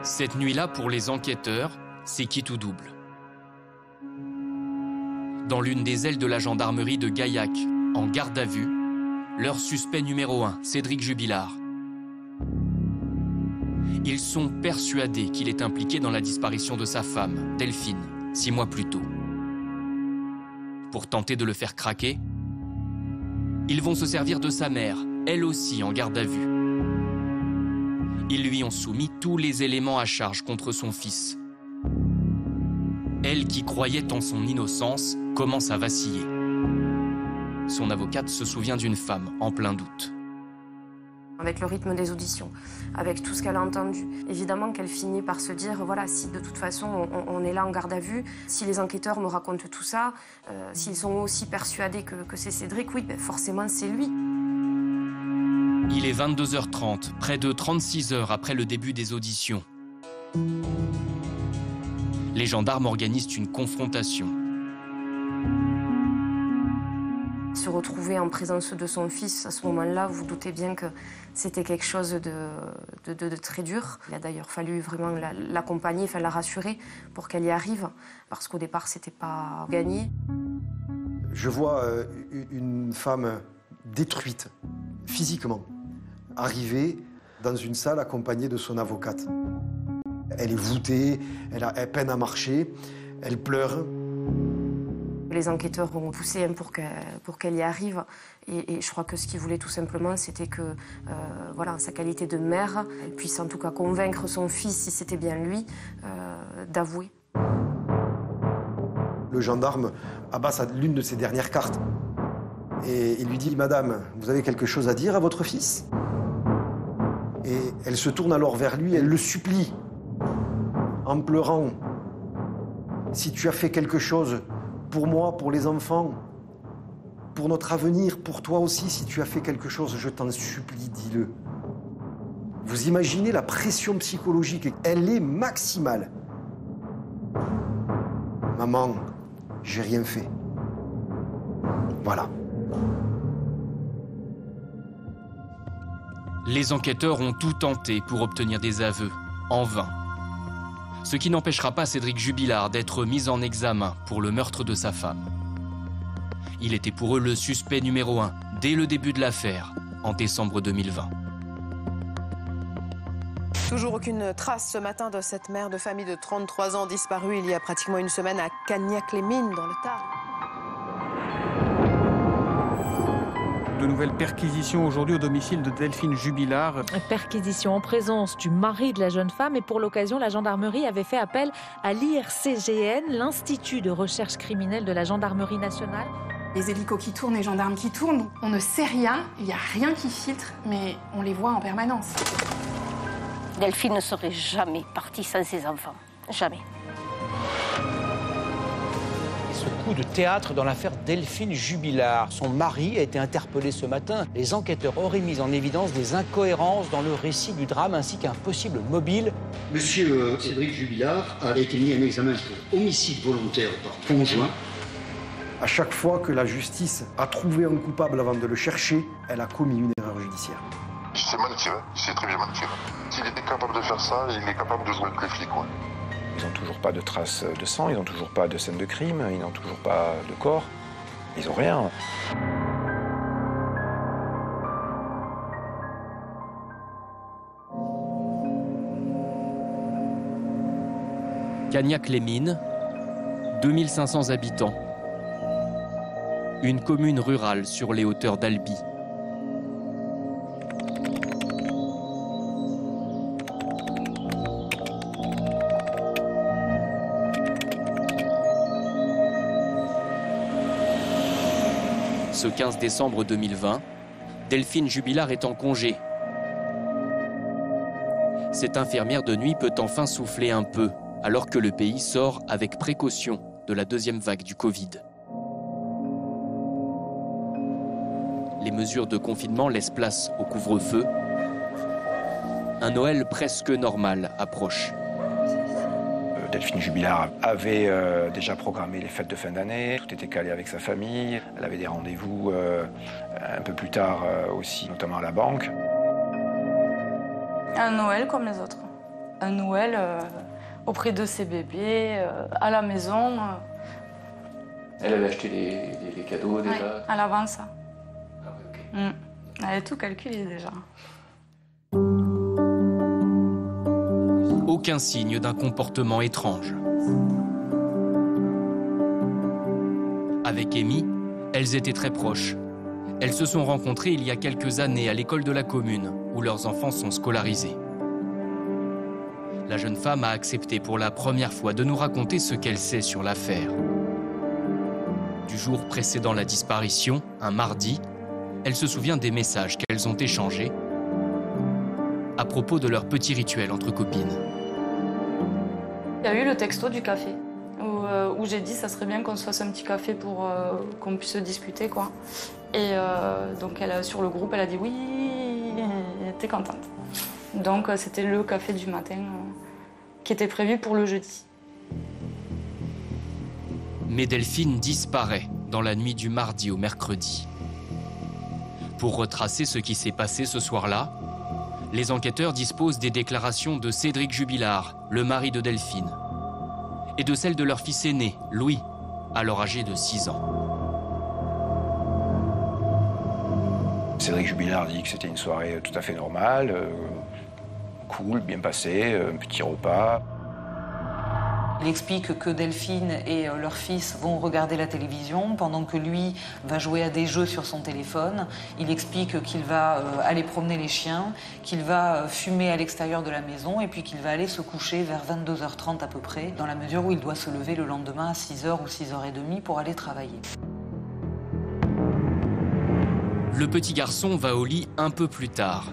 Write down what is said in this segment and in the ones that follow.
Cette nuit-là, pour les enquêteurs, c'est quitte ou double. Dans l'une des ailes de la gendarmerie de Gaillac, en garde à vue, leur suspect numéro 1, Cédric Jubilard. Ils sont persuadés qu'il est impliqué dans la disparition de sa femme, Delphine, 6 mois plus tôt. Pour tenter de le faire craquer, ils vont se servir de sa mère, elle aussi en garde à vue. Ils lui ont soumis tous les éléments à charge contre son fils. Elle, qui croyait en son innocence, commence à vaciller. Son avocate se souvient d'une femme en plein doute. Avec le rythme des auditions, avec tout ce qu'elle a entendu, évidemment qu'elle finit par se dire, voilà, si de toute façon on est là en garde à vue, si les enquêteurs me racontent tout ça, s'ils sont aussi persuadés que c'est Cédric, oui, ben forcément c'est lui. Il est 22h30, près de 36 heures après le début des auditions. Les gendarmes organisent une confrontation. Se retrouver en présence de son fils à ce moment-là, vous doutez bien que c'était quelque chose de très dur. Il a d'ailleurs fallu vraiment l'accompagner, enfin la rassurer pour qu'elle y arrive, parce qu'au départ, c'était pas gagné. Je vois une femme détruite, physiquement, arriver dans une salle accompagnée de son avocate. Elle est voûtée, elle peine à marcher, elle pleure. Les enquêteurs ont poussé pour qu'elle y arrive. Et je crois que ce qu'ils voulaient tout simplement, c'était que, voilà, sa qualité de mère, elle puisse en tout cas convaincre son fils, si c'était bien lui, d'avouer. Le gendarme abat l'une de ses dernières cartes. Et il lui dit, Madame, vous avez quelque chose à dire à votre fils? Et elle se tourne alors vers lui, elle le supplie, en pleurant. Si tu as fait quelque chose pour moi, pour les enfants, pour notre avenir, pour toi aussi, si tu as fait quelque chose, je t'en supplie, dis-le. Vous imaginez la pression psychologique, elle est maximale. Maman, j'ai rien fait. Voilà. Les enquêteurs ont tout tenté pour obtenir des aveux, en vain. Ce qui n'empêchera pas Cédric Jubilard d'être mis en examen pour le meurtre de sa femme. Il était pour eux le suspect numéro 1 dès le début de l'affaire, en décembre 2020. Toujours aucune trace ce matin de cette mère de famille de 33 ans disparue il y a pratiquement une semaine à Cagnac-les-Mines, dans le Tarn. De nouvelles perquisitions aujourd'hui au domicile de Delphine Jubilard. Perquisition en présence du mari de la jeune femme et pour l'occasion, la gendarmerie avait fait appel à l'IRCGN, l'Institut de recherche criminelle de la gendarmerie nationale. Les hélicos qui tournent, les gendarmes qui tournent, on ne sait rien, il n'y a rien qui filtre, mais on les voit en permanence. Delphine ne serait jamais partie sans ses enfants, jamais. Ce coup de théâtre dans l'affaire Delphine Jubilard. Son mari a été interpellé ce matin. Les enquêteurs auraient mis en évidence des incohérences dans le récit du drame ainsi qu'un possible mobile. Monsieur Cédric Jubilard a été mis en examen pour homicide volontaire par conjoint. À chaque fois que la justice a trouvé un coupable avant de le chercher, elle a commis une erreur judiciaire. C'est mentir, c'est très bien mentir. S'il était capable de faire ça, il est capable de jouer le flic, quoi. Ils n'ont toujours pas de traces de sang, ils n'ont toujours pas de scène de crime, ils n'ont toujours pas de corps. Ils n'ont rien. Cagnac-les-Mines, 2500 habitants. Une commune rurale sur les hauteurs d'Albi. Ce 15 décembre 2020, Delphine Jubilard est en congé. Cette infirmière de nuit peut enfin souffler un peu, alors que le pays sort avec précaution de la deuxième vague du Covid. Les mesures de confinement laissent place au couvre-feu. Un Noël presque normal approche. Delphine Jubilard avait déjà programmé les fêtes de fin d'année, tout était calé avec sa famille, elle avait des rendez-vous un peu plus tard aussi, notamment à la banque. Un Noël comme les autres. un Noël auprès de ses bébés, à la maison. Elle avait acheté les cadeaux déjà? Ouais, à l'avance. Ah ouais, ok. Elle avait tout calculé déjà. Aucun signe d'un comportement étrange. Avec Amy, elles étaient très proches. Elles se sont rencontrées il y a quelques années à l'école de la commune, où leurs enfants sont scolarisés. La jeune femme a accepté pour la première fois de nous raconter ce qu'elle sait sur l'affaire. Du jour précédant la disparition, un mardi, elle se souvient des messages qu'elles ont échangés à propos de leur petit rituel entre copines. Il y a eu le texto du café, où j'ai dit ça serait bien qu'on se fasse un petit café pour qu'on puisse discuter, quoi. Et donc sur le groupe, elle a dit oui, elle était contente. Donc c'était le café du matin qui était prévu pour le jeudi. Mais Delphine disparaît dans la nuit du mardi au mercredi. Pour retracer ce qui s'est passé ce soir-là, les enquêteurs disposent des déclarations de Cédric Jubilard, le mari de Delphine, et de celles de leur fils aîné, Louis, alors âgé de 6 ans. Cédric Jubilard dit que c'était une soirée tout à fait normale, cool, bien passée, un petit repas. Il explique que Delphine et leur fils vont regarder la télévision pendant que lui va jouer à des jeux sur son téléphone. Il explique qu'il va aller promener les chiens, qu'il va fumer à l'extérieur de la maison et puis qu'il va aller se coucher vers 22h30 à peu près, dans la mesure où il doit se lever le lendemain à 6h ou 6h30 pour aller travailler. Le petit garçon va au lit un peu plus tard.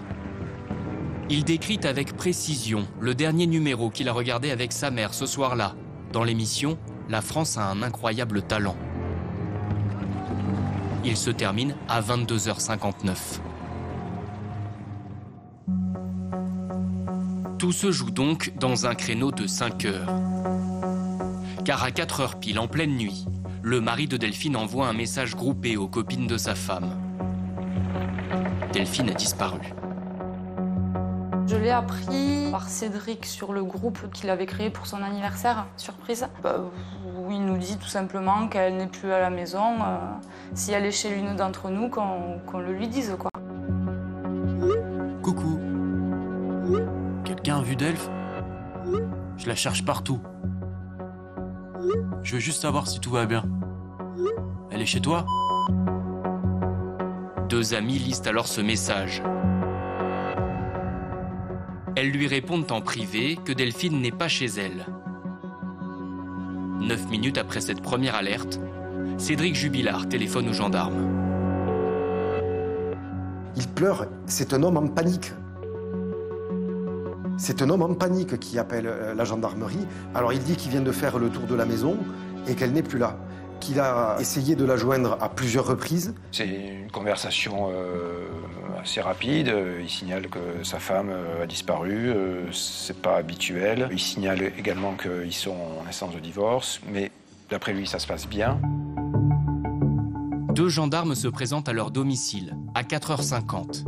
Il décrit avec précision le dernier numéro qu'il a regardé avec sa mère ce soir-là, dans l'émission « La France a un incroyable talent ». Il se termine à 22h59. Tout se joue donc dans un créneau de 5 heures. Car à 4 heures pile, en pleine nuit, le mari de Delphine envoie un message groupé aux copines de sa femme. Delphine a disparu. Je l'ai appris par Cédric sur le groupe qu'il avait créé pour son anniversaire, surprise. Où il nous dit tout simplement qu'elle n'est plus à la maison. Si elle est chez l'une d'entre nous, qu'on le lui dise, quoi. Coucou. Quelqu'un a vu Delph? Je la cherche partout. Je veux juste savoir si tout va bien. Elle est chez toi? Deux amis lisent alors ce message. Elles lui répondent en privé que Delphine n'est pas chez elle. 9 minutes après cette première alerte, Cédric Jubilard téléphone aux gendarmes. Il pleure, c'est un homme en panique. C'est un homme en panique qui appelle la gendarmerie. Alors il dit qu'il vient de faire le tour de la maison et qu'elle n'est plus là. Qu'il a essayé de la joindre à plusieurs reprises. C'est une conversation assez rapide. Il signale que sa femme a disparu, c'est pas habituel. Il signale également qu'ils sont en instance de divorce, mais d'après lui, ça se passe bien. Deux gendarmes se présentent à leur domicile, à 4h50.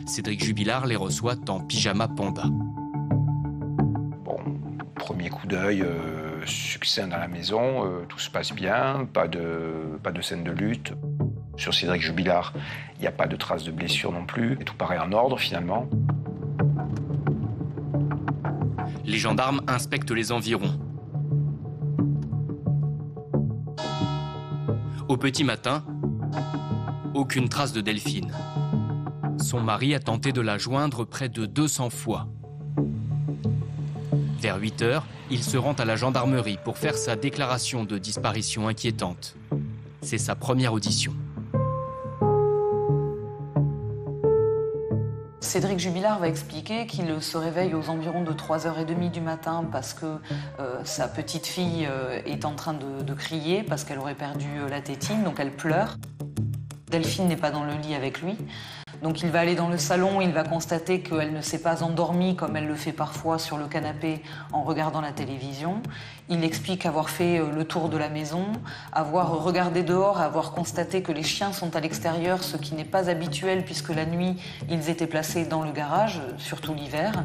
Cédric Jubilard les reçoit en pyjama panda. Bon, premier coup d'œil, succinct dans la maison, tout se passe bien, pas de scène de lutte. Sur Cédric Jubilard, il n'y a pas de traces de blessures non plus, et tout paraît en ordre finalement. Les gendarmes inspectent les environs. Au petit matin, aucune trace de Delphine. Son mari a tenté de la joindre près de 200 fois. Vers 8 heures, il se rend à la gendarmerie pour faire sa déclaration de disparition inquiétante. C'est sa première audition. Cédric Jubilard va expliquer qu'il se réveille aux environs de 3h30 du matin parce que sa petite fille est en train de crier parce qu'elle aurait perdu la tétine, donc elle pleure. Delphine n'est pas dans le lit avec lui. Donc il va aller dans le salon, il va constater qu'elle ne s'est pas endormie comme elle le fait parfois sur le canapé en regardant la télévision. Il explique avoir fait le tour de la maison, avoir regardé dehors, avoir constaté que les chiens sont à l'extérieur, ce qui n'est pas habituel puisque la nuit, ils étaient placés dans le garage, surtout l'hiver.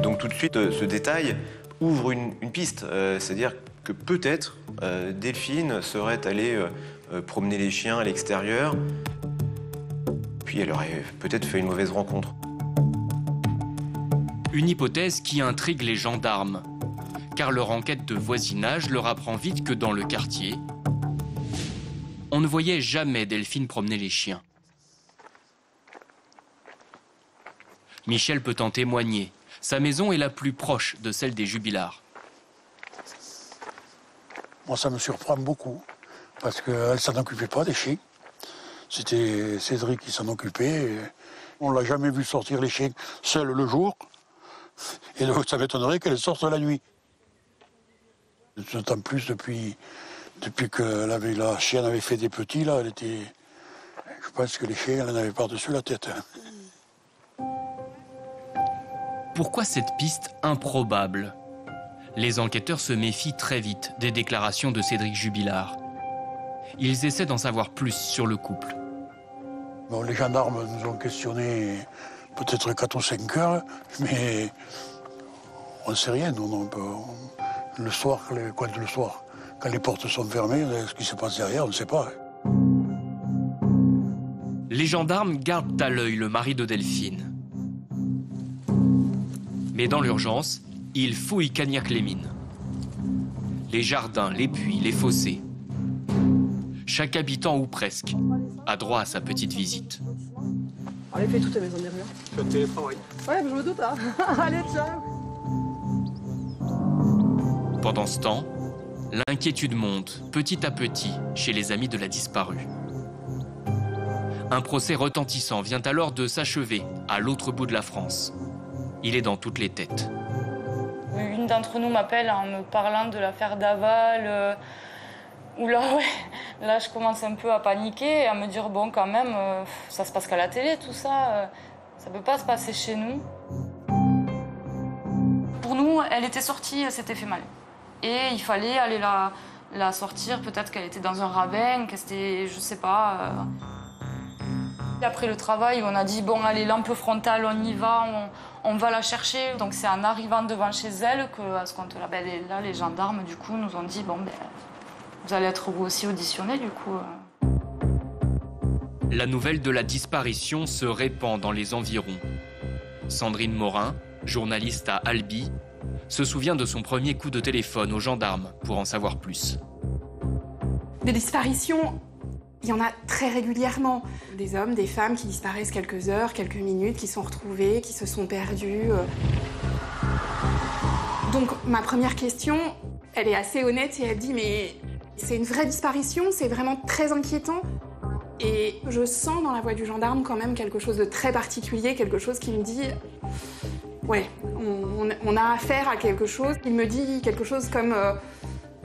Donc tout de suite, ce détail ouvre une piste, c'est-à-dire que peut-être Delphine serait allée promener les chiens à l'extérieur, puis elle aurait peut-être fait une mauvaise rencontre. Une hypothèse qui intrigue les gendarmes, car leur enquête de voisinage leur apprend vite que dans le quartier, on ne voyait jamais Delphine promener les chiens. Michel peut en témoigner. Sa maison est la plus proche de celle des Jubillards. Moi, ça me surprend beaucoup, parce qu'elle ne s'en occupait pas des chiens. C'était Cédric qui s'en occupait. On ne l'a jamais vu sortir les chiens seul le jour. Et donc, ça m'étonnerait qu'elle sorte la nuit. D'autant plus depuis que la chienne avait fait des petits, là, elle était... Je pense que les chiens, elle en avait par-dessus la tête. Pourquoi cette piste improbable? Les enquêteurs se méfient très vite des déclarations de Cédric Jubillard. Ils essaient d'en savoir plus sur le couple. Bon, les gendarmes nous ont questionnés peut-être 4 ou 5 heures, mais on ne sait rien. Le soir, quand les portes sont fermées, ce qui se passe derrière, on ne sait pas. Les gendarmes gardent à l'œil le mari de Delphine. Mais dans l'urgence, ils fouillent Cagnac-les-Mines. Les jardins, les puits, les fossés. Chaque habitant, ou presque, a droit à sa petite visite. Allez, fais toutes les maisons derrière. Je suis au télétravail. Ouais, je me doute, hein. Allez, ciao. Pendant ce temps, l'inquiétude monte petit à petit chez les amis de la disparue. Un procès retentissant vient alors de s'achever à l'autre bout de la France. Il est dans toutes les têtes. Une d'entre nous m'appelle en me parlant de l'affaire Daval, où là, là, je commence un peu à paniquer et à me dire, bon, quand même, ça se passe qu'à la télé, tout ça. Ça peut pas se passer chez nous. Pour nous, elle était sortie, elle s'était fait mal. Et il fallait aller la sortir, peut-être qu'elle était dans un ravin, qu'elle était, je sais pas. Après le travail, on a dit, bon, allez, lampe frontale, on y va, on va la chercher. Donc c'est en arrivant devant chez elle qu'à ce compte-là, là, les gendarmes, du coup, nous ont dit, bon, vous allez être vous aussi auditionnés, du coup. La nouvelle de la disparition se répand dans les environs. Sandrine Morin, journaliste à Albi, se souvient de son premier coup de téléphone aux gendarmes pour en savoir plus. Des disparitions, il y en a très régulièrement. Des hommes, des femmes qui disparaissent quelques heures, quelques minutes, qui sont retrouvés, qui se sont perdus. Donc ma première question, elle est assez honnête et elle dit mais c'est une vraie disparition, c'est vraiment très inquiétant. Et je sens dans la voix du gendarme quand même quelque chose de très particulier, quelque chose qui me dit ouais, on a affaire à quelque chose. Il me dit quelque chose comme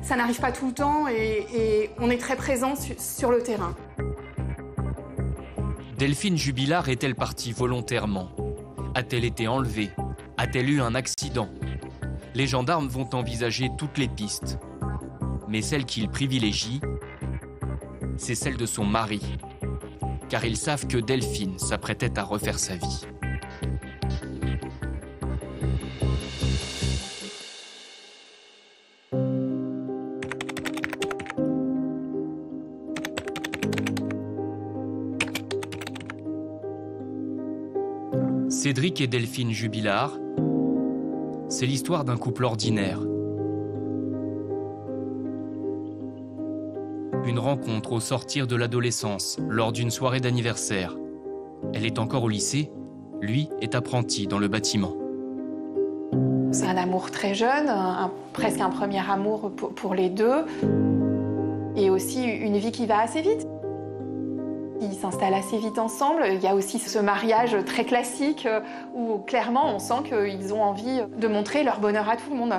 ça n'arrive pas tout le temps et on est très présent sur le terrain. Delphine Jubillard est-elle partie volontairement? A-t-elle été enlevée? A-t-elle eu un accident? Les gendarmes vont envisager toutes les pistes. Mais celle qu'ils privilégient, c'est celle de son mari. Car ils savent que Delphine s'apprêtait à refaire sa vie. Cédric et Delphine Jubillard, c'est l'histoire d'un couple ordinaire. Une rencontre au sortir de l'adolescence, lors d'une soirée d'anniversaire. Elle est encore au lycée, lui est apprenti dans le bâtiment. C'est un amour très jeune, presque un premier amour pour les deux. Et aussi une vie qui va assez vite. Ils s'installent assez vite ensemble. Il y a aussi ce mariage très classique où clairement on sent qu'ils ont envie de montrer leur bonheur à tout le monde.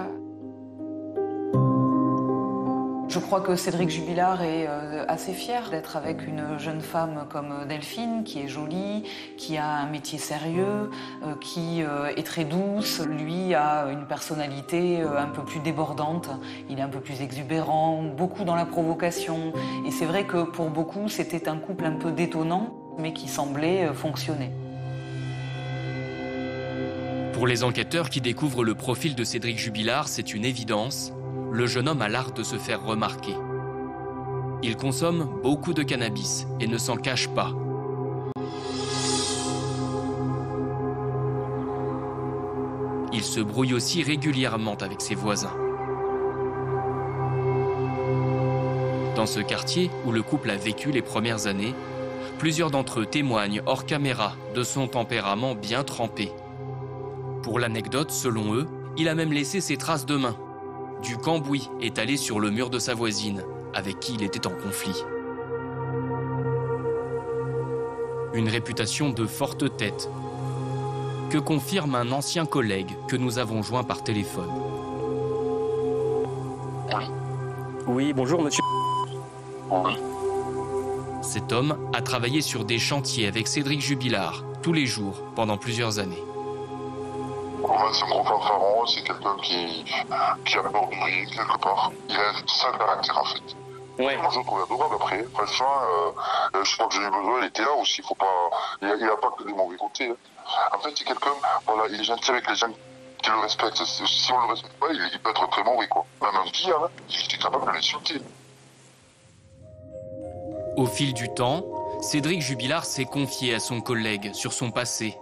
Je crois que Cédric Jubillard est assez fier d'être avec une jeune femme comme Delphine, qui est jolie, qui a un métier sérieux, qui est très douce. Lui a une personnalité un peu plus débordante, il est un peu plus exubérant, beaucoup dans la provocation. Et c'est vrai que pour beaucoup, c'était un couple un peu détonnant, mais qui semblait fonctionner. Pour les enquêteurs qui découvrent le profil de Cédric Jubilard, c'est une évidence. Le jeune homme a l'art de se faire remarquer. Il consomme beaucoup de cannabis et ne s'en cache pas. Il se brouille aussi régulièrement avec ses voisins. Dans ce quartier où le couple a vécu les premières années, plusieurs d'entre eux témoignent hors caméra de son tempérament bien trempé. Pour l'anecdote, selon eux, il a même laissé ses traces de main. Du cambouis étalé sur le mur de sa voisine, avec qui il était en conflit. Une réputation de forte tête, que confirme un ancien collègue que nous avons joint par téléphone. Oui, bonjour monsieur. Oui. Cet homme a travaillé sur des chantiers avec Cédric Jubilard, tous les jours, pendant plusieurs années. C'est un gros fanfaron, c'est quelqu'un qui a peur de rien quelque part. Il a un sale caractère en fait. Ouais. Moi je le trouve adorable après. Franchement, je crois que j'ai eu besoin, il était là aussi. Faut pas... Il a pas que des mauvais côtés. Hein. En fait, c'est quelqu'un, voilà, il est gentil avec les gens qui le respectent. Si on le respecte pas, il peut être très mauvais quoi. Même un pire, hein, il était capable de l'insulter. Au fil du temps, Cédric Jubilard s'est confié à son collègue sur son passé.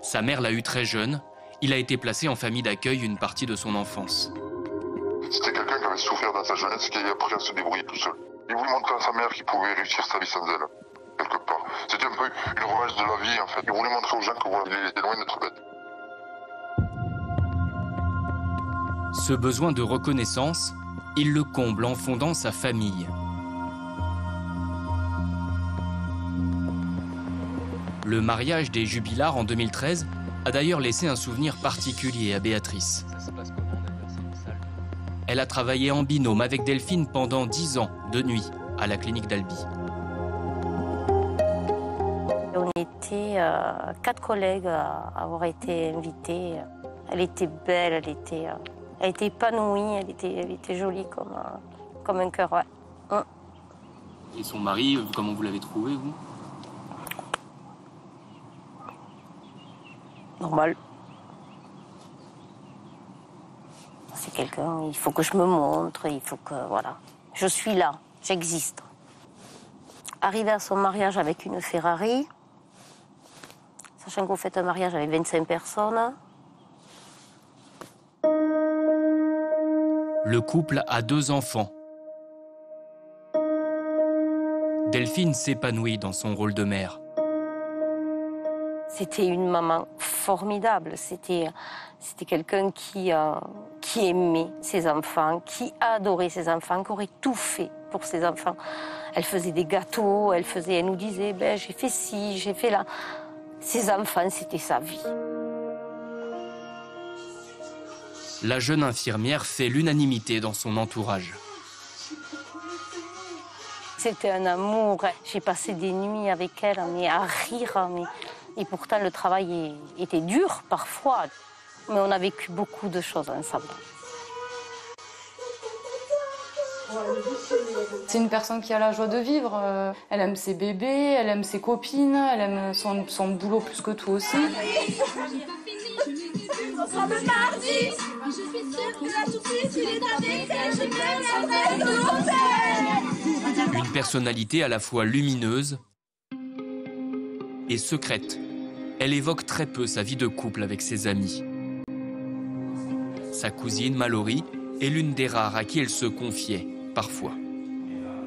Sa mère l'a eu très jeune. Il a été placé en famille d'accueil une partie de son enfance. C'était quelqu'un qui avait souffert dans sa jeunesse et qui avait appris à se débrouiller tout seul. Il voulait montrer à sa mère qu'il pouvait réussir sa vie sans elle, quelque part. C'était un peu une revanche de la vie, en fait. Il voulait montrer aux gens que voilà, il était loin d'être bête. Ce besoin de reconnaissance, il le comble en fondant sa famille. Le mariage des Jubilard en 2013 a d'ailleurs laissé un souvenir particulier à Béatrice. Elle a travaillé en binôme avec Delphine pendant 10 ans, de nuit, à la clinique d'Albi. On était 4 collègues à avoir été invités. Elle était belle, elle était épanouie, elle était jolie comme un cœur. Ouais. Et son mari, comment vous l'avez trouvé, vous? Normal. C'est quelqu'un, il faut que je me montre, il faut que, voilà. Je suis là, j'existe. Arrivé à son mariage avec une Ferrari, sachant que vous faites un mariage avec 25 personnes. Le couple a 2 enfants. Delphine s'épanouit dans son rôle de mère. C'était une maman formidable. C'était quelqu'un qui aimait ses enfants, qui adorait ses enfants, qui aurait tout fait pour ses enfants. Elle faisait des gâteaux, elle nous disait ben, j'ai fait ci, j'ai fait là. Ses enfants, c'était sa vie. La jeune infirmière fait l'unanimité dans son entourage. C'était un amour. J'ai passé des nuits avec elle, mais à rire. Et pourtant, le travail était dur parfois. Mais on a vécu beaucoup de choses ensemble. C'est une personne qui a la joie de vivre. Elle aime ses bébés, elle aime ses copines, elle aime son boulot plus que tout aussi. Une personnalité à la fois lumineuse et secrète. Elle évoque très peu sa vie de couple avec ses amis. Sa cousine, Mallory, est l'une des rares à qui elle se confiait, parfois.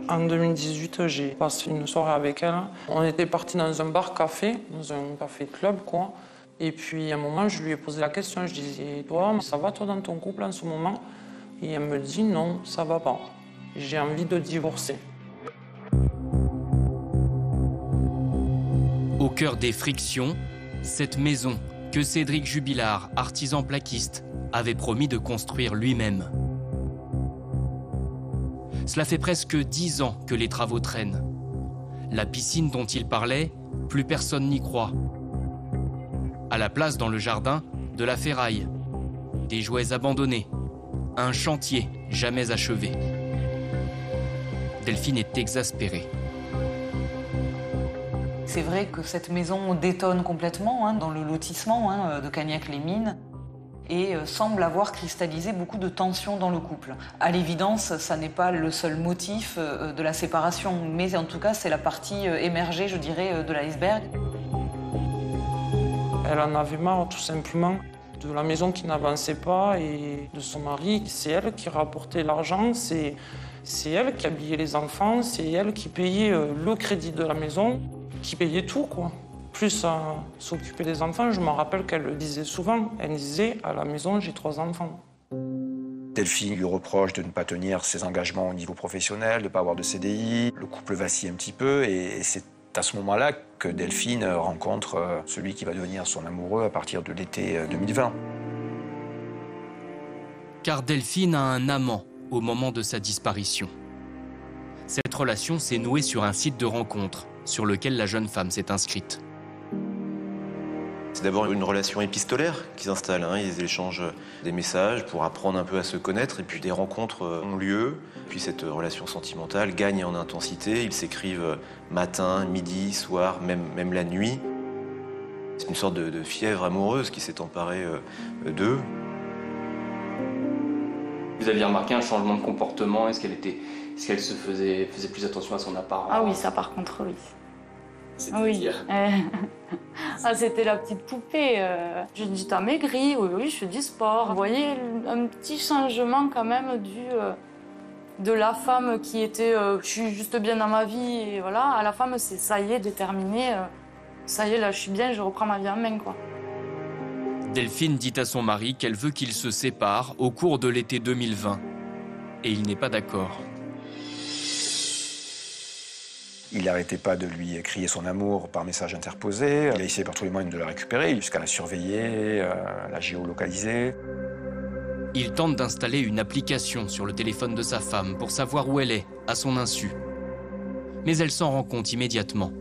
En 2018, j'ai passé une soirée avec elle. On était partis dans un bar-café, dans un café-club, quoi. Et puis, à un moment, je lui ai posé la question. Je disais, toi, ça va, toi, dans ton couple en ce moment? Et elle me dit, non, ça va pas. J'ai envie de divorcer. Au cœur des frictions, cette maison que Cédric Jubilard, artisan plaquiste, avait promis de construire lui-même. Cela fait presque 10 ans que les travaux traînent. La piscine dont il parlait, plus personne n'y croit. À la place, dans le jardin, de la ferraille, des jouets abandonnés, un chantier jamais achevé. Delphine est exaspérée. C'est vrai que cette maison détonne complètement dans le lotissement de Cagnac-les-Mines. et semble avoir cristallisé beaucoup de tensions dans le couple. À l'évidence, ça n'est pas le seul motif de la séparation, mais en tout cas, c'est la partie émergée, je dirais, de l'iceberg. Elle en avait marre, tout simplement, de la maison qui n'avançait pas et de son mari. C'est elle qui rapportait l'argent, c'est elle qui habillait les enfants, c'est elle qui payait le crédit de la maison, qui payait tout, quoi. Plus à s'occuper des enfants, je me rappelle qu'elle le disait souvent. Elle disait, à la maison, j'ai 3 enfants. Delphine lui reproche de ne pas tenir ses engagements au niveau professionnel, de ne pas avoir de CDI. Le couple vacille un petit peu et c'est à ce moment-là que Delphine rencontre celui qui va devenir son amoureux à partir de l'été 2020. Car Delphine a un amant au moment de sa disparition. Cette relation s'est nouée sur un site de rencontre sur lequel la jeune femme s'est inscrite. C'est d'abord une relation épistolaire qui s'installe. Ils échangent des messages pour apprendre un peu à se connaître et puis des rencontres ont lieu. Puis cette relation sentimentale gagne en intensité. Ils s'écrivent matin, midi, soir, même la nuit. C'est une sorte de fièvre amoureuse qui s'est emparée d'eux. Vous aviez remarqué un changement de comportement? Est-ce qu'elle se faisait plus attention à son apparence? Ah oui, ça par contre, oui. Oui. Ah, c'était la petite poupée. Je dis, t'as maigri? Oui, je fais du sport. Vous voyez un petit changement quand même de la femme qui était je suis juste bien dans ma vie et voilà, à la femme c'est ça y est, déterminé, ça y est, là je suis bien, je reprends ma vie en main, quoi. Delphine dit à son mari qu'elle veut qu'ils se séparent au cours de l'été 2020. Et il n'est pas d'accord. Il n'arrêtait pas de lui crier son amour par message interposé. Il a essayé par tous les moyens de la récupérer, jusqu'à la surveiller, la géolocaliser. Il tente d'installer une application sur le téléphone de sa femme pour savoir où elle est, à son insu. Mais elle s'en rend compte immédiatement.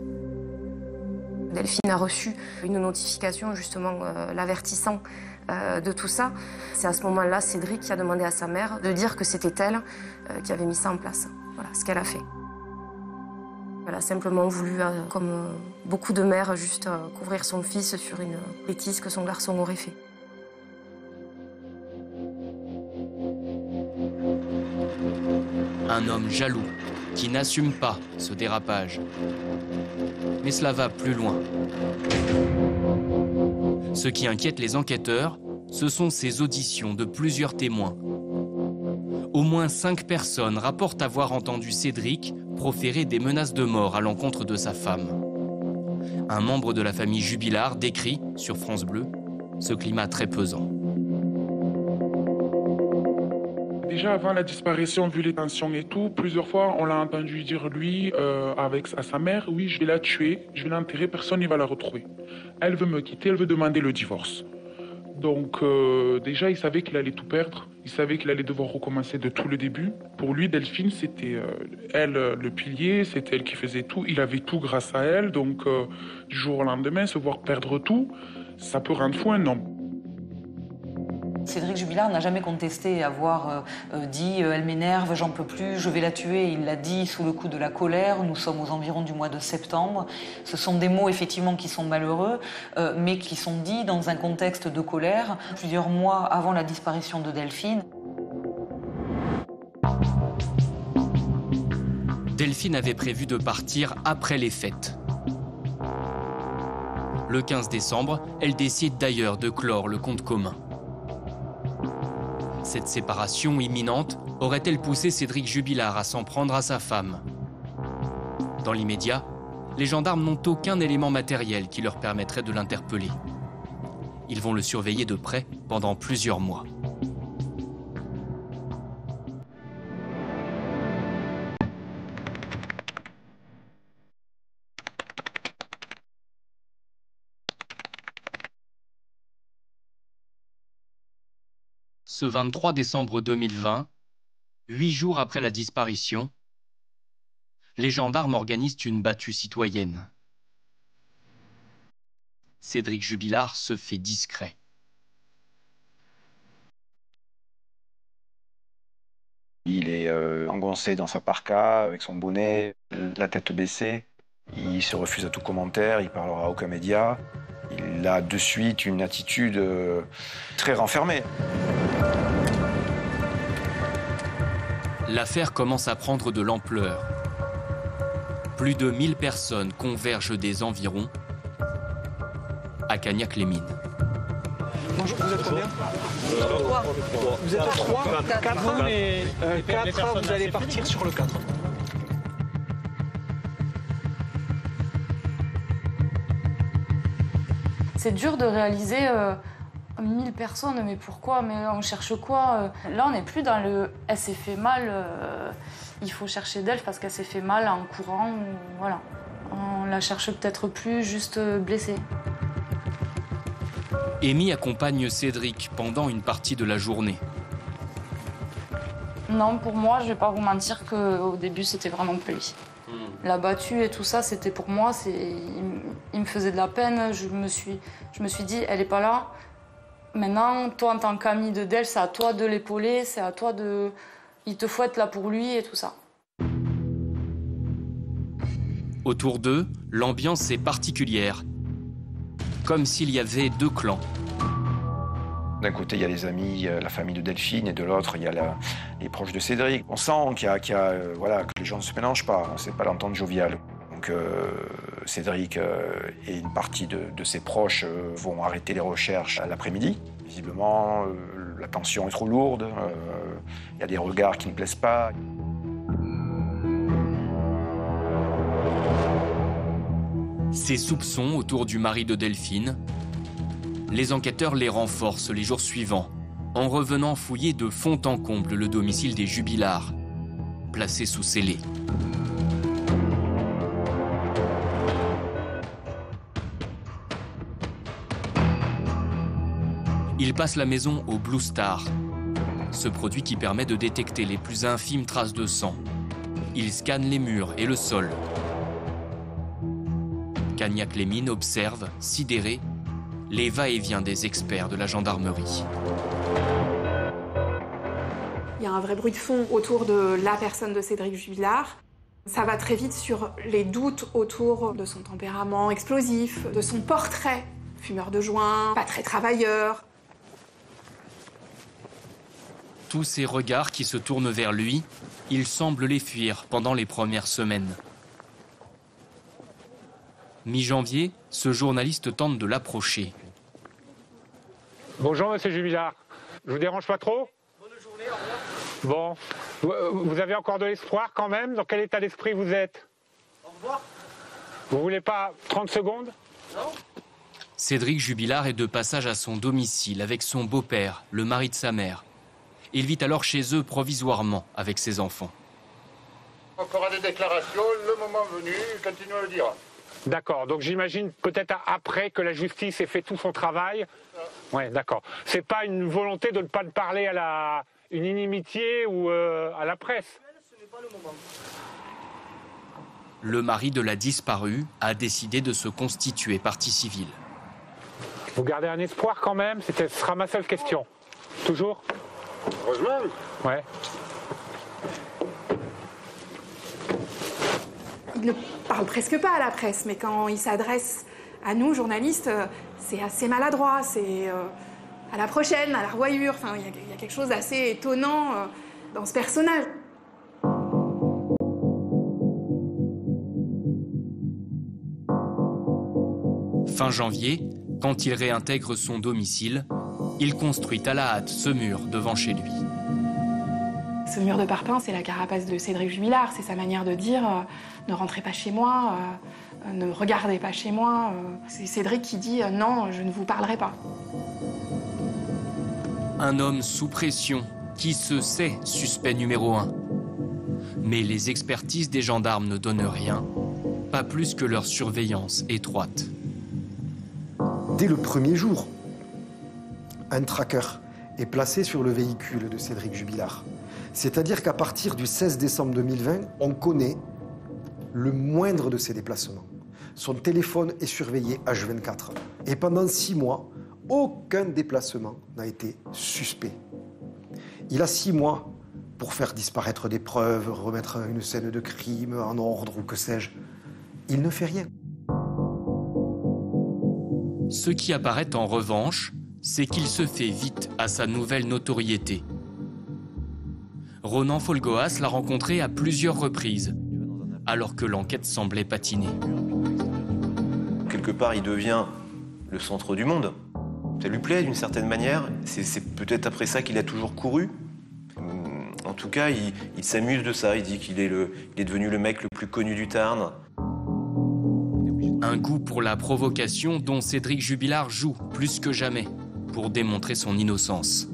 Delphine a reçu une notification justement l'avertissant de tout ça. C'est à ce moment-là Cédric qui a demandé à sa mère de dire que c'était elle qui avait mis ça en place. Voilà ce qu'elle a fait. Elle a simplement voulu, comme beaucoup de mères, juste couvrir son fils sur une bêtise que son garçon aurait fait. Un homme jaloux qui n'assume pas ce dérapage. Mais cela va plus loin. Ce qui inquiète les enquêteurs, ce sont ces auditions de plusieurs témoins. Au moins 5 personnes rapportent avoir entendu Cédric proférer des menaces de mort à l'encontre de sa femme. Un membre de la famille Jubilard décrit, sur France Bleu, ce climat très pesant. Déjà avant la disparition, vu les tensions et tout, plusieurs fois on l'a entendu dire lui à sa mère, oui je vais la tuer, je vais l'enterrer, personne ne va la retrouver. Elle veut me quitter, elle veut demander le divorce. Donc déjà il savait qu'il allait tout perdre, il savait qu'il allait devoir recommencer de tout le début. Pour lui Delphine c'était elle le pilier, c'était elle qui faisait tout, il avait tout grâce à elle, donc du jour au lendemain se voir perdre tout, ça peut rendre fou un homme. Cédric Jubilard n'a jamais contesté avoir dit « elle m'énerve, j'en peux plus, je vais la tuer ». Il l'a dit sous le coup de la colère. Nous sommes aux environs du mois de septembre. Ce sont des mots effectivement qui sont malheureux, mais qui sont dits dans un contexte de colère, plusieurs mois avant la disparition de Delphine. Delphine avait prévu de partir après les fêtes. Le 15 décembre, elle décide d'ailleurs de clore le compte commun. Cette séparation imminente aurait-elle poussé Cédric Jubilard à s'en prendre à sa femme? Dans l'immédiat, les gendarmes n'ont aucun élément matériel qui leur permettrait de l'interpeller. Ils vont le surveiller de près pendant plusieurs mois. Ce 23 décembre 2020, 8 jours après la disparition, les gendarmes organisent une battue citoyenne. Cédric Jubilard se fait discret. Il est engoncé dans sa parka, avec son bonnet, la tête baissée. Il se refuse à tout commentaire, il parlera à aucun média. Il a de suite une attitude très renfermée. L'affaire commence à prendre de l'ampleur. Plus de 1000 personnes convergent des environs à Cagnac-les-Mines. Bonjour, vous êtes combien? Vous êtes 3, 4, mais 4, vous allez partir sur le 4. C'est dur de réaliser 1000 personnes, mais pourquoi? Mais on cherche quoi? Là, on n'est plus dans le « elle s'est fait mal, il faut chercher Delph parce qu'elle s'est fait mal en courant ». Voilà. On la cherche peut-être plus, juste blessée. Amy accompagne Cédric pendant une partie de la journée. Non, pour moi, je vais pas vous mentir qu'au début, c'était vraiment plus lui. La battue et tout ça, c'était pour moi, il me faisait de la peine. Je me suis dit, elle est pas là. Maintenant, toi, en tant qu'ami de Delph, c'est à toi de l'épauler, c'est à toi de... Il te faut être là pour lui et tout ça. Autour d'eux, l'ambiance est particulière. Comme s'il y avait deux clans. D'un côté, il y a les amis, la famille de Delphine, et de l'autre, il y a les proches de Cédric. On sent voilà, que les gens ne se mélangent pas, c'est pas l'entente joviale. Donc Cédric et une partie de ses proches vont arrêter les recherches à l'après-midi. Visiblement, la tension est trop lourde, il y a des regards qui ne plaisent pas. Ces soupçons autour du mari de Delphine, les enquêteurs les renforcent les jours suivants, en revenant fouiller de fond en comble le domicile des Jubilard, placé sous scellé. Ils passent la maison au Blue Star, ce produit qui permet de détecter les plus infimes traces de sang. Ils scannent les murs et le sol. Cagnac-les-Mines observe, sidéré, les va-et-vient des experts de la gendarmerie. Il y a un vrai bruit de fond autour de la personne de Cédric Jubilard. Ça va très vite sur les doutes autour de son tempérament explosif, de son portrait. Fumeur de joint, pas très travailleur. Tous ces regards qui se tournent vers lui, il semble les fuir pendant les premières semaines. Mi-janvier, ce journaliste tente de l'approcher. Bonjour, monsieur Jubilard. Je vous dérange pas trop? Bonne journée, au revoir. Bon, vous avez encore de l'espoir quand même? Dans quel état d'esprit vous êtes? Au revoir. Vous voulez pas 30 secondes? Non. Cédric Jubilard est de passage à son domicile avec son beau-père, le mari de sa mère. Il vit alors chez eux provisoirement avec ses enfants. On fera des déclarations, le moment venu, continuez à le dire. D'accord, donc j'imagine peut-être après que la justice ait fait tout son travail. Ouais, d'accord. C'est pas une volonté de ne pas parler à une inimitié ou à la presse. Ce n'est pas le moment. Le mari de la disparue a décidé de se constituer partie civile. Vous gardez un espoir quand même? Ce sera ma seule question. Toujours? Heureusement. Ouais. Il ne parle presque pas à la presse, mais quand il s'adresse à nous, journalistes, c'est assez maladroit, c'est à la prochaine, à la revoyure. Enfin, il y a quelque chose d'assez étonnant dans ce personnage. Fin janvier, quand il réintègre son domicile, il construit à la hâte ce mur devant chez lui. Ce mur de parpaing, c'est la carapace de Cédric Jubilard. C'est sa manière de dire ne rentrez pas chez moi, ne me regardez pas chez moi. C'est Cédric qui dit non, je ne vous parlerai pas. Un homme sous pression qui se sait suspect numéro 1. Mais les expertises des gendarmes ne donnent rien, pas plus que leur surveillance étroite. Dès le premier jour, un tracker est placé sur le véhicule de Cédric Jubilard. C'est-à-dire qu'à partir du 16 décembre 2020, on connaît le moindre de ses déplacements. Son téléphone est surveillé H24. Et pendant 6 mois, aucun déplacement n'a été suspect. Il a 6 mois pour faire disparaître des preuves, remettre une scène de crime en ordre ou que sais-je. Il ne fait rien. Ce qui apparaît en revanche, c'est qu'il se fait vite à sa nouvelle notoriété. Ronan Folgoas l'a rencontré à plusieurs reprises, alors que l'enquête semblait patiner. Quelque part, il devient le centre du monde. Ça lui plaît d'une certaine manière. C'est peut-être après ça qu'il a toujours couru. En tout cas, il s'amuse de ça. Il dit qu'il est devenu le mec le plus connu du Tarn. Un goût pour la provocation dont Cédric Jubilard joue plus que jamais pour démontrer son innocence.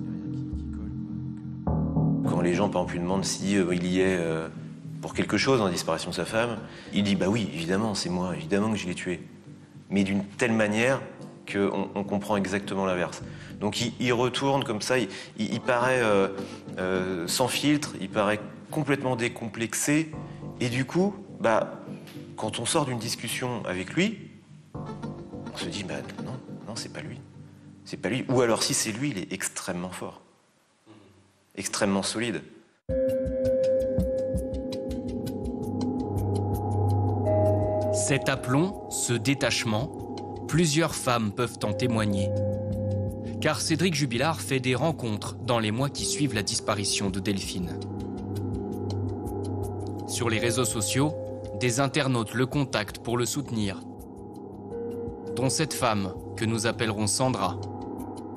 Quand les gens, par exemple, lui demandent si il y est pour quelque chose dans la disparition de sa femme, il dit « bah oui, évidemment, c'est moi, évidemment que je l'ai tué ». Mais d'une telle manière qu'on comprend exactement l'inverse. Donc il retourne comme ça, il paraît sans filtre, il paraît complètement décomplexé. Et du coup, quand on sort d'une discussion avec lui, on se dit non, c'est pas lui. C'est pas lui. Ou alors si c'est lui, il est extrêmement fort. Extrêmement solide. Cet aplomb, ce détachement, plusieurs femmes peuvent en témoigner. Car Cédric Jubilard fait des rencontres dans les mois qui suivent la disparition de Delphine. Sur les réseaux sociaux, des internautes le contactent pour le soutenir, dont cette femme, que nous appellerons Sandra.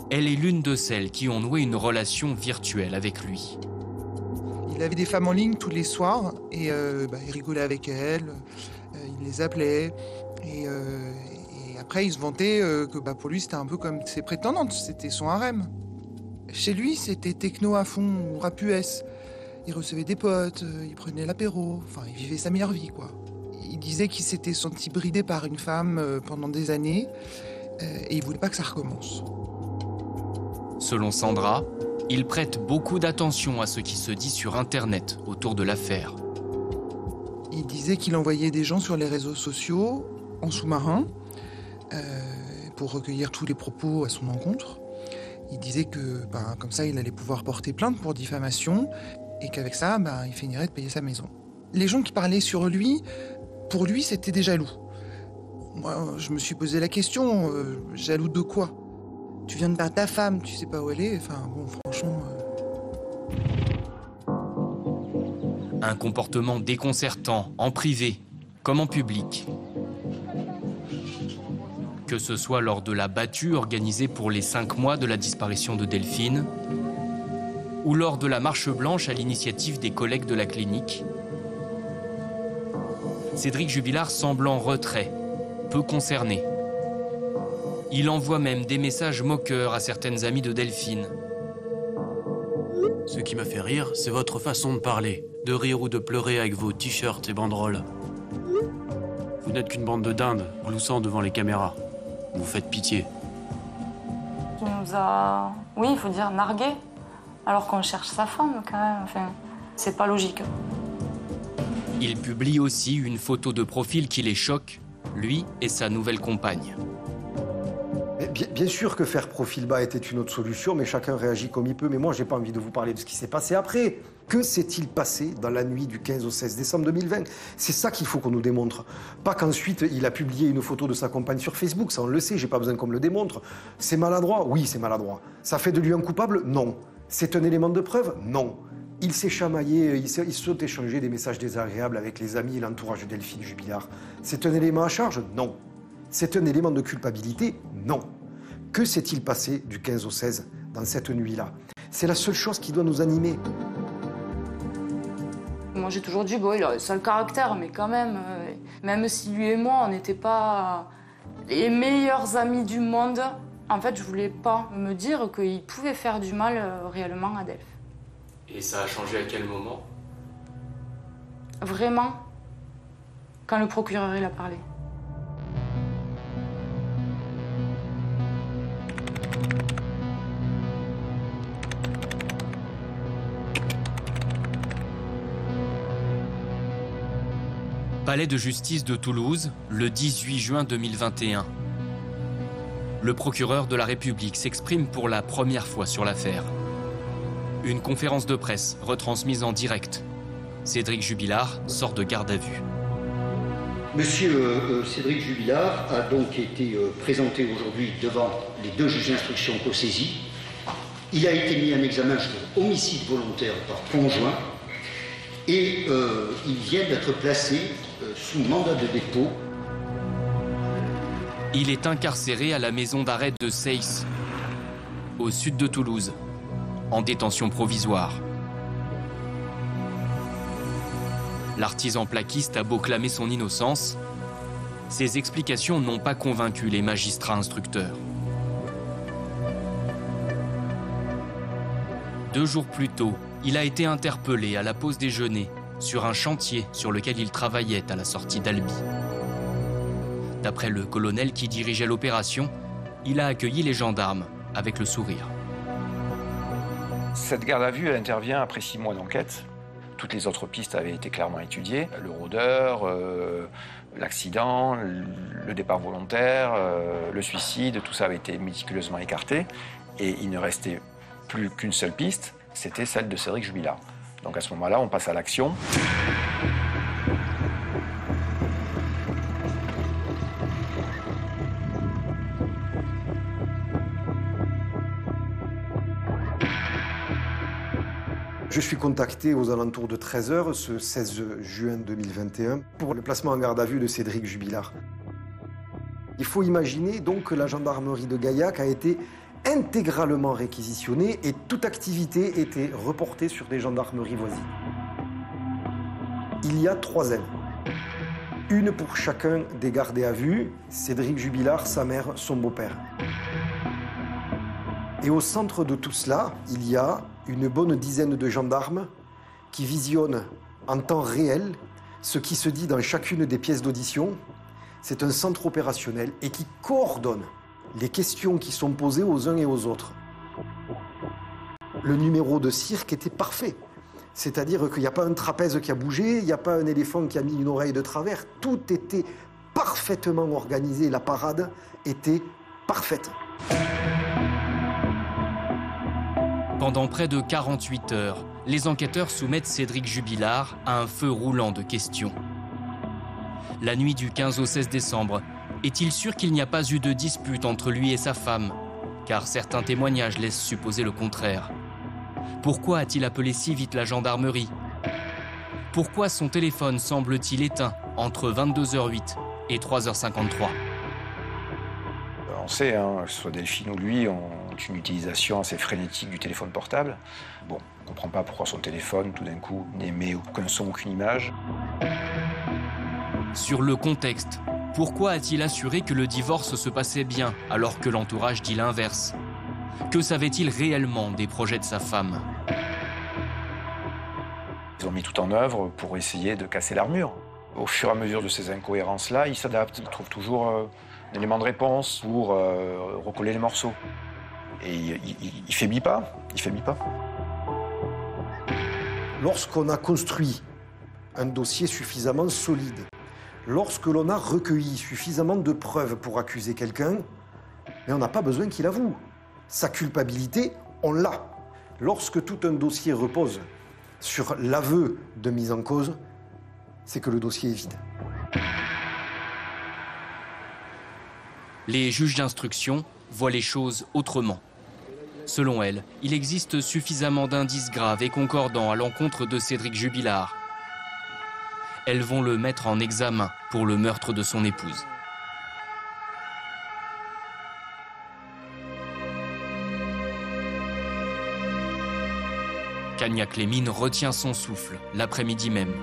Elle est l'une de celles qui ont noué une relation virtuelle avec lui. Il avait des femmes en ligne tous les soirs et il rigolait avec elles, il les appelait et après il se vantait que pour lui c'était un peu comme ses prétendantes, c'était son harem. Chez lui c'était techno à fond, rap US. Il recevait des potes, il prenait l'apéro, il vivait sa meilleure vie quoi. Il disait qu'il s'était senti bridé par une femme pendant des années et il voulait pas que ça recommence. Selon Sandra, il prête beaucoup d'attention à ce qui se dit sur Internet autour de l'affaire. Il disait qu'il envoyait des gens sur les réseaux sociaux en sous-marin pour recueillir tous les propos à son encontre. Il disait que comme ça, il allait pouvoir porter plainte pour diffamation et qu'avec ça, il finirait de payer sa maison. Les gens qui parlaient sur lui, pour lui, c'était des jaloux. Moi, je me suis posé la question, jaloux de quoi ? Tu viens de perdre ta femme, tu sais pas où elle est, franchement... Un comportement déconcertant, en privé, comme en public. Que ce soit lors de la battue organisée pour les 5 mois de la disparition de Delphine, ou lors de la marche blanche à l'initiative des collègues de la clinique, Cédric Jubilard semble en retrait, peu concerné. Il envoie même des messages moqueurs à certaines amies de Delphine. Ce qui m'a fait rire, c'est votre façon de parler, de rire ou de pleurer avec vos t-shirts et banderoles. Vous n'êtes qu'une bande de dindes, gloussant devant les caméras. Vous faites pitié. Il nous a, oui, il faut dire, nargué, alors qu'on cherche sa femme quand même. C'est pas logique. Il publie aussi une photo de profil qui les choque, lui et sa nouvelle compagne. Bien sûr que faire profil bas était une autre solution, mais chacun réagit comme il peut. Mais moi, j'ai pas envie de vous parler de ce qui s'est passé après. Que s'est-il passé dans la nuit du 15 au 16 décembre 2020 ? C'est ça qu'il faut qu'on nous démontre. Pas qu'ensuite, il a publié une photo de sa compagne sur Facebook. Ça, on le sait, j'ai pas besoin qu'on me le démontre. C'est maladroit ? Oui, c'est maladroit. Ça fait de lui un coupable ? Non. C'est un élément de preuve ? Non. Il s'est chamaillé, ils se sont échangés des messages désagréables avec les amis et l'entourage de Delphine Jubilard. C'est un élément à charge ? Non. C'est un élément de culpabilité ? Non. Que s'est-il passé du 15 au 16 dans cette nuit-là ? C'est la seule chose qui doit nous animer. Moi, j'ai toujours dit, il a un sale caractère, mais quand même, même si lui et moi, on n'était pas les meilleurs amis du monde, en fait, je voulais pas me dire qu'il pouvait faire du mal réellement à Delph. Et ça a changé à quel moment ? Vraiment, quand le procureur il a parlé. Palais de justice de Toulouse, le 18 juin 2021. Le procureur de la République s'exprime pour la première fois sur l'affaire. Une conférence de presse retransmise en direct. Cédric Jubilard sort de garde à vue. Monsieur Cédric Jubilard a donc été présenté aujourd'hui devant les 2 juges d'instruction co-saisis. Il a été mis en examen pour homicide volontaire par conjoint et il vient d'être placé sous mandat de dépôt. Il est incarcéré à la maison d'arrêt de Seyss, au sud de Toulouse, en détention provisoire. L'artisan plaquiste a beau clamer son innocence, ses explications n'ont pas convaincu les magistrats instructeurs. 2 jours plus tôt, il a été interpellé à la pause déjeuner sur un chantier sur lequel il travaillait à la sortie d'Albi. D'après le colonel qui dirigeait l'opération, il a accueilli les gendarmes avec le sourire. Cette garde à vue, elle intervient après 6 mois d'enquête. Toutes les autres pistes avaient été clairement étudiées. Le rôdeur, l'accident, le départ volontaire, le suicide, tout ça avait été méticuleusement écarté. Et il ne restait plus qu'une seule piste, c'était celle de Cédric Jubilard. Donc à ce moment-là, on passe à l'action. Je suis contacté aux alentours de 13 h ce 16 juin 2021 pour le placement en garde à vue de Cédric Jubilard. Il faut imaginer donc que la gendarmerie de Gaillac a été intégralement réquisitionnée et toute activité était reportée sur des gendarmeries voisines. Il y a 3 ailes. Une pour chacun des gardés à vue, Cédric Jubilard, sa mère, son beau-père. Et au centre de tout cela, il y a une bonne dizaine de gendarmes qui visionnent en temps réel ce qui se dit dans chacune des pièces d'audition. C'est un centre opérationnel et qui coordonne les questions qui sont posées aux uns et aux autres. Le numéro de cirque était parfait. C'est-à-dire qu'il n'y a pas un trapèze qui a bougé, il n'y a pas un éléphant qui a mis une oreille de travers. Tout était parfaitement organisé, la parade était parfaite. Pendant près de 48 heures, les enquêteurs soumettent Cédric Jubilard à un feu roulant de questions. La nuit du 15 au 16 décembre, est-il sûr qu'il n'y a pas eu de dispute entre lui et sa femme? Car certains témoignages laissent supposer le contraire. Pourquoi a-t-il appelé si vite la gendarmerie? Pourquoi son téléphone semble-t-il éteint entre 22h08 et 3h53? On sait, hein, que ce soit Delphine ou lui, ont une utilisation assez frénétique du téléphone portable. Bon, on ne comprend pas pourquoi son téléphone, tout d'un coup, n'émet aucun son, aucune image. Sur le contexte, pourquoi a-t-il assuré que le divorce se passait bien alors que l'entourage dit l'inverse? Que savait-il réellement des projets de sa femme? Ils ont mis tout en œuvre pour essayer de casser l'armure. Au fur et à mesure de ces incohérences-là, ils s'adaptent. Ils trouvent toujours un élément de réponse pour recoller les morceaux. Et il faiblit pas. Il faiblit pas. Lorsqu'on a construit un dossier suffisamment solide, lorsque l'on a recueilli suffisamment de preuves pour accuser quelqu'un, mais on n'a pas besoin qu'il avoue. Sa culpabilité, on l'a. Lorsque tout un dossier repose sur l'aveu de mise en cause, c'est que le dossier est vide. Les juges d'instruction voient les choses autrement. Selon elles, il existe suffisamment d'indices graves et concordants à l'encontre de Cédric Jubilard. Elles vont le mettre en examen pour le meurtre de son épouse. Cagnac-les-Mines retient son souffle l'après-midi même,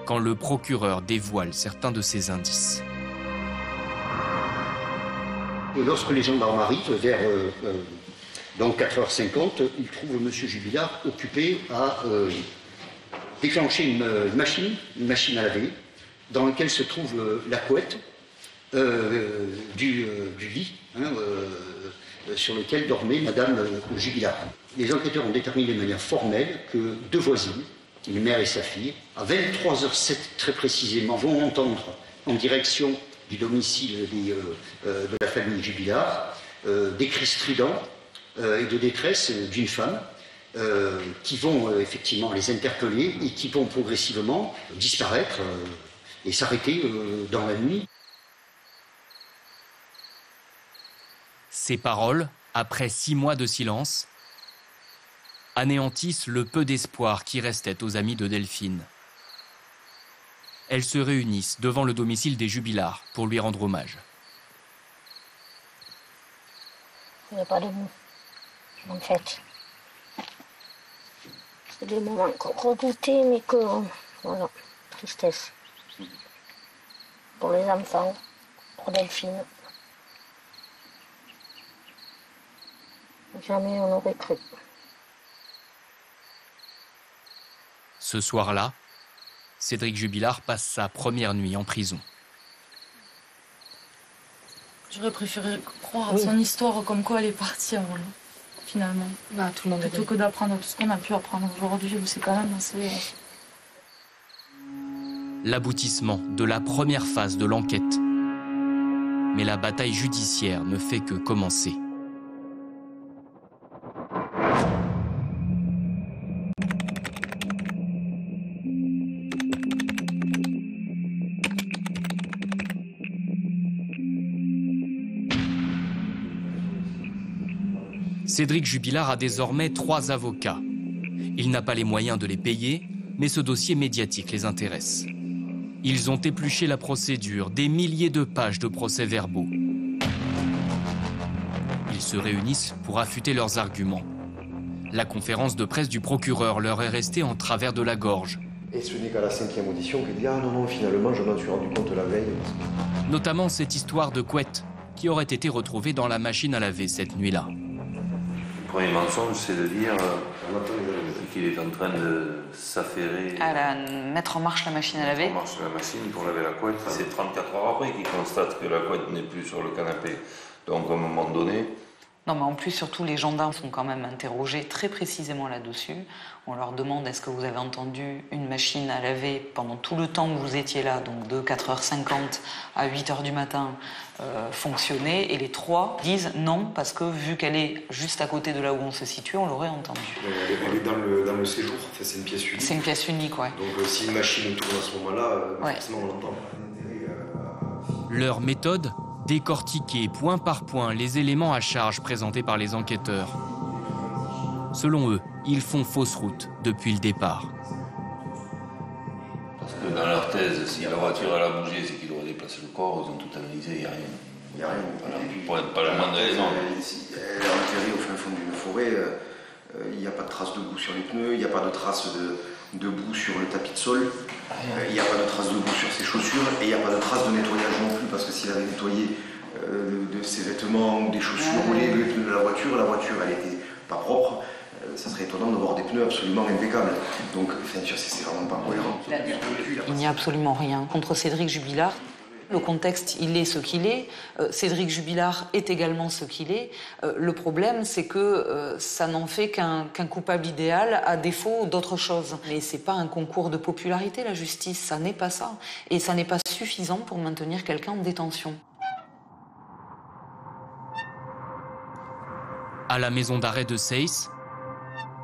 quand le procureur dévoile certains de ses indices. Lorsque les gendarmes arrivent, vers 4h50, ils trouvent M. Jubilard occupé à déclencher une machine à laver, dans laquelle se trouve la couette du lit sur lequel dormait Madame Jubilard. Les enquêteurs ont déterminé de manière formelle que 2 voisines, une mère et sa fille, à 23h07 très précisément, vont entendre en direction du domicile de la famille Jubilard des cris stridents et de détresse d'une femme qui vont effectivement les interpeller et qui vont progressivement disparaître et s'arrêter dans la nuit. Ces paroles, après 6 mois de silence, anéantissent le peu d'espoir qui restait aux amis de Delphine. Elles se réunissent devant le domicile des Jubilard pour lui rendre hommage. Il n'y a pas de mots, en fait. C'est des moments qu'on redoutait, mais que... Voilà, tristesse. Pour les enfants, pour Delphine. Jamais on n'aurait cru. Ce soir-là, Cédric Jubilard passe sa première nuit en prison. J'aurais préféré croire à son histoire comme quoi elle est partie avant, finalement. Bah, tout le monde plutôt que d'apprendre tout ce qu'on a pu apprendre aujourd'hui, c'est quand même assez... L'aboutissement de la première phase de l'enquête. Mais la bataille judiciaire ne fait que commencer. Cédric Jubilard a désormais 3 avocats. Il n'a pas les moyens de les payer, mais ce dossier médiatique les intéresse. Ils ont épluché la procédure, des milliers de pages de procès-verbaux. Ils se réunissent pour affûter leurs arguments. La conférence de presse du procureur leur est restée en travers de la gorge. Et ce n'est qu'à la 5e audition qu'il dit « Ah non, finalement, je m'en suis rendu compte la veille. » Notamment cette histoire de couette qui aurait été retrouvée dans la machine à laver cette nuit-là. Le premier mensonge, c'est de dire qu'il est en train de s'affairer. Mettre en marche la machine à laver. Mettre en marche la machine pour laver la couette. C'est 34 heures après qu'il constate que la couette n'est plus sur le canapé. Donc à un moment donné... Non, mais en plus, surtout, les gendarmes sont quand même interrogés très précisément là-dessus. On leur demande est-ce que vous avez entendu une machine à laver pendant tout le temps où vous étiez là, donc de 4h50 à 8h du matin, fonctionner. Et les 3 disent non, parce que vu qu'elle est juste à côté de là où on se situe, on l'aurait entendue. Elle est dans le séjour, enfin, c'est une pièce unique. C'est une pièce unique, ouais. Donc si une machine tourne à ce moment-là, forcément on l'entend. Leur méthode ? Décortiquer point par point les éléments à charge présentés par les enquêteurs. Selon eux, ils font fausse route depuis le départ. Parce que dans leur thèse, si la voiture elle a bougé, c'est qu'ils auraient déplacé le corps, ils ont tout analysé, il n'y a rien. Il n'y a rien. Voilà. Pas le moindre élément. Elle est enterrée au fin fond d'une forêt, il n'y a pas de traces de boue sur les pneus, il n'y a pas de traces de boue sur le tapis de sol, il n'y a pas de traces de boue sur ses chaussures et il n'y a pas de traces de nettoyage non plus parce que s'il avait nettoyé de ses vêtements ou des chaussures roulées, les pneus de la voiture elle n'était pas propre, ça serait étonnant de voir des pneus absolument impeccables. Donc c'est vraiment pas cohérent. Il n'y a absolument rien contre Cédric Jubilard. Le contexte, il est ce qu'il est. Cédric Jubilard est également ce qu'il est. Le problème, c'est que ça n'en fait qu'un coupable idéal à défaut d'autre chose. Mais c'est pas un concours de popularité, la justice. Ça n'est pas ça. Et ça n'est pas suffisant pour maintenir quelqu'un en détention. À la maison d'arrêt de Seyss,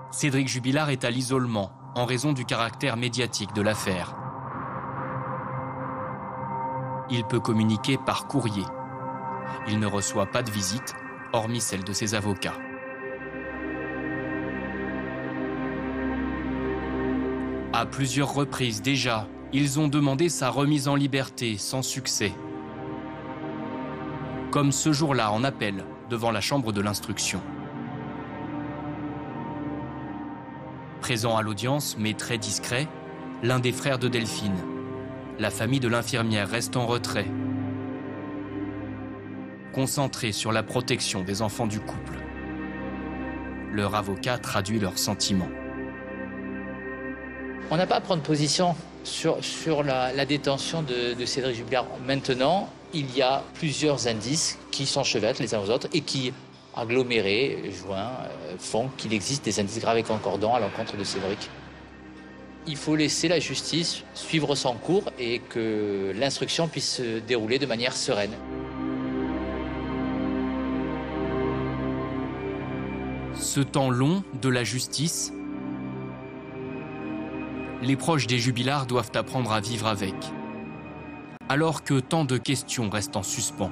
Cédric Jubilard est à l'isolement en raison du caractère médiatique de l'affaire. Il peut communiquer par courrier. Il ne reçoit pas de visite, hormis celle de ses avocats. À plusieurs reprises déjà, ils ont demandé sa remise en liberté sans succès. Comme ce jour-là en appel devant la chambre de l'instruction. Présent à l'audience, mais très discret, l'un des frères de Delphine. La famille de l'infirmière reste en retrait, concentrée sur la protection des enfants du couple. Leur avocat traduit leurs sentiments. On n'a pas à prendre position sur la détention de Cédric Jubilard. Maintenant, il y a plusieurs indices qui s'enchevêtrent les uns aux autres et qui, agglomérés, joints, font qu'il existe des indices graves et concordants à l'encontre de Cédric. Il faut laisser la justice suivre son cours et que l'instruction puisse se dérouler de manière sereine. Ce temps long de la justice, les proches des Jubilard doivent apprendre à vivre avec. alors que tant de questions restent en suspens.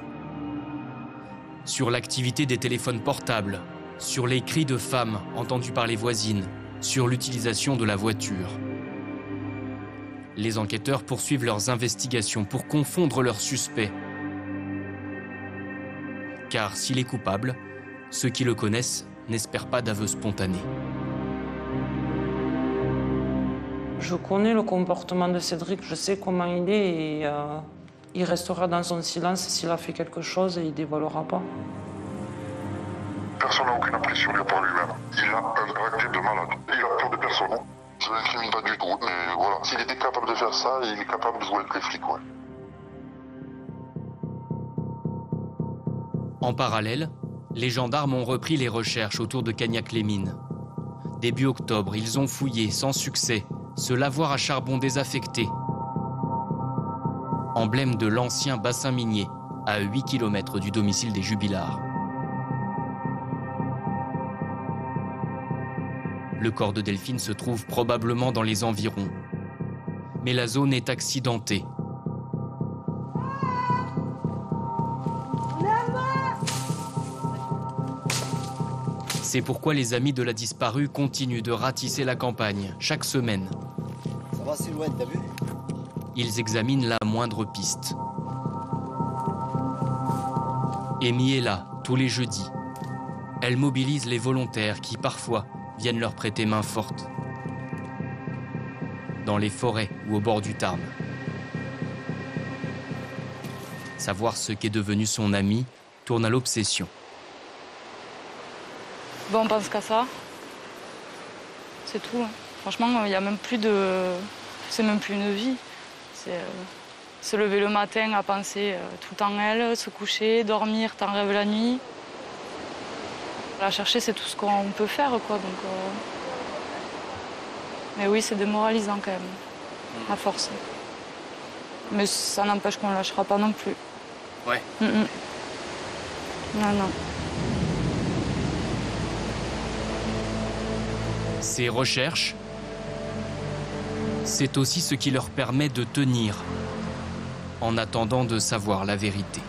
Sur l'activité des téléphones portables, sur les cris de femmes entendus par les voisines, sur l'utilisation de la voiture. Les enquêteurs poursuivent leurs investigations pour confondre leurs suspects. Car s'il est coupable, ceux qui le connaissent n'espèrent pas d'aveu spontané. Je connais le comportement de Cédric, je sais comment il est et il restera dans son silence s'il a fait quelque chose et il ne dévoilera pas. Personne n'a aucune pression par lui-même. Il a un caractère de malade. Il a peur de personne. Je ne l'incrimine pas du tout, mais voilà. S'il était capable de faire ça, il est capable de jouer avec les flics, ouais. En parallèle, les gendarmes ont repris les recherches autour de Cagnac-les-Mines. Début octobre, ils ont fouillé, sans succès, ce lavoir à charbon désaffecté, emblème de l'ancien bassin minier, à 8 km du domicile des Jubillards. Le corps de Delphine se trouve probablement dans les environs. Mais la zone est accidentée. C'est pourquoi les amis de la disparue continuent de ratisser la campagne, chaque semaine. Ça va, c'est loin, t'as vu? Ils examinent la moindre piste. Amy est là, tous les jeudis. Elle mobilise les volontaires qui, parfois, viennent leur prêter main forte. Dans les forêts ou au bord du Tarn. Savoir ce qu'est devenu son ami tourne à l'obsession. Bon, on pense qu'à ça. C'est tout. Franchement, il n'y a même plus de... C'est même plus une vie. C'est se lever le matin à penser tout en elle, se coucher, dormir, t'en rêves la nuit. La chercher, c'est tout ce qu'on peut faire, quoi. Donc, mais oui, c'est démoralisant quand même, à force. Mais ça n'empêche qu'on ne lâchera pas non plus. Ouais. Non, non. Ces recherches, c'est aussi ce qui leur permet de tenir, en attendant de savoir la vérité.